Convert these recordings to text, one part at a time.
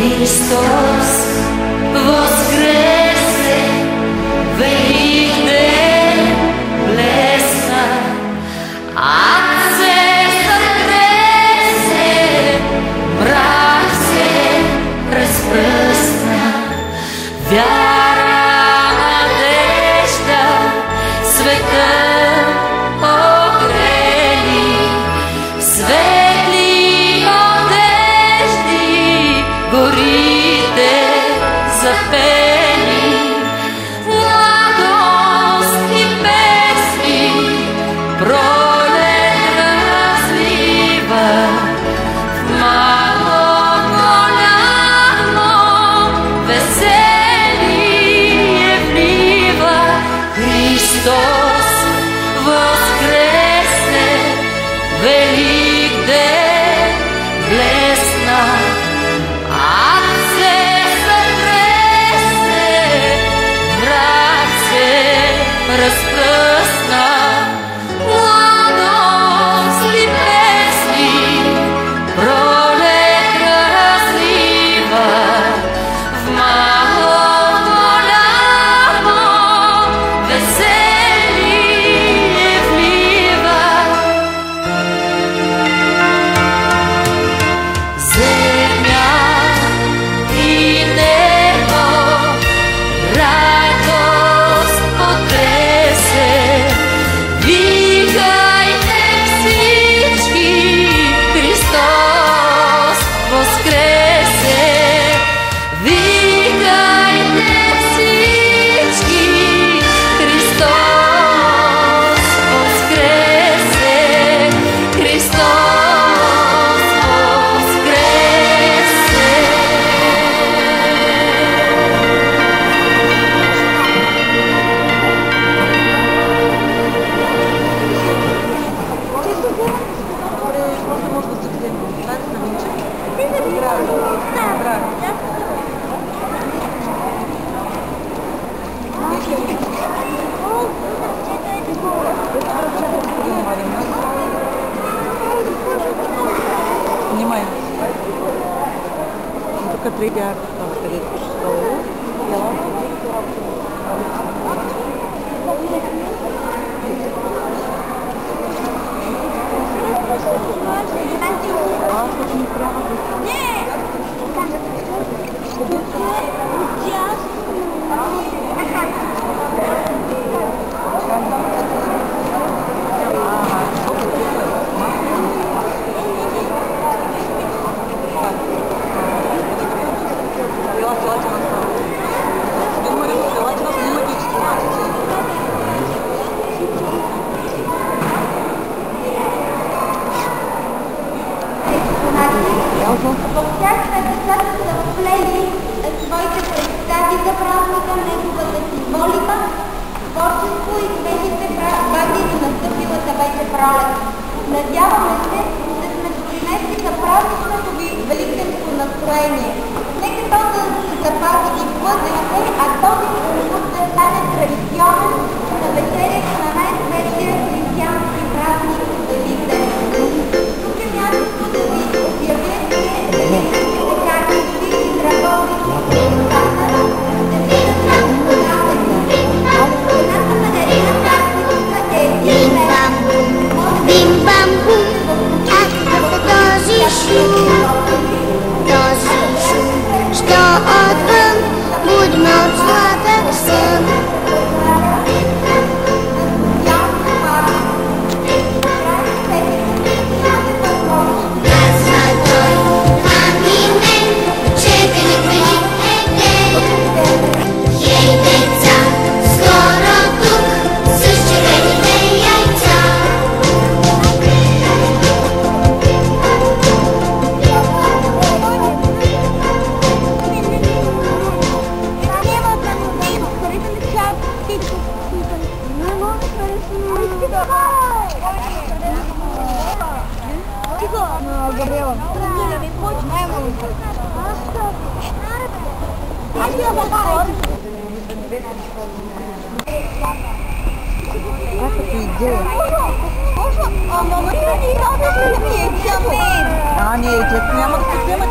Христос воскресе, велик ден блесна, ад се сътресе, мрак се разпръсна, вяра, надежда, света огрели, светли одежди, горите запели, младост и песни, пролет разлива, в мало голямо веселие влива. Христос воскресне, велик ден блесна, ад се сътресе, мрак се разпръсна, младост ли песни, пролет разлива, в мало голямо веселие влива. Земя и небо радост потресе, викайте всички, Христос воскресе. Викайте всички, Христос воскресе, Христос воскресе. Внимай. Тук трябва където долу. В тях децата са вплели своите представи за празника, неговата символика, творчество и свежите празници на настъпилата вече пролет. Надяваме се, че сме допринесли за празничното ви великденско настроение. Нека то да се запази и в бъдеще, а този продукт да стане традиционен на вечерята на най-светлия християнски празник Великден. Тук е мястото да ви обявите великите картички и работници в местата, да видят как подавате. Цената на една картичка е 1 лев. Бим-бам-бум, ах, този шум, що отвън, будьме от сладък сън. Казва той, ами мен, че велик е ден. Хей, деца, скоро тук, с червените яйца. Gabriela. Каква идея? Ама не радост ли ми е, тя ме? Не, тя няма да се приемат.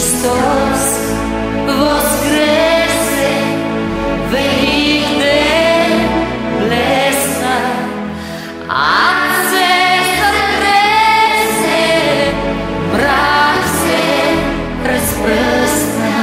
Христос воскресе, велик ден блесна, ад се сътресе, мрак се разпръсна,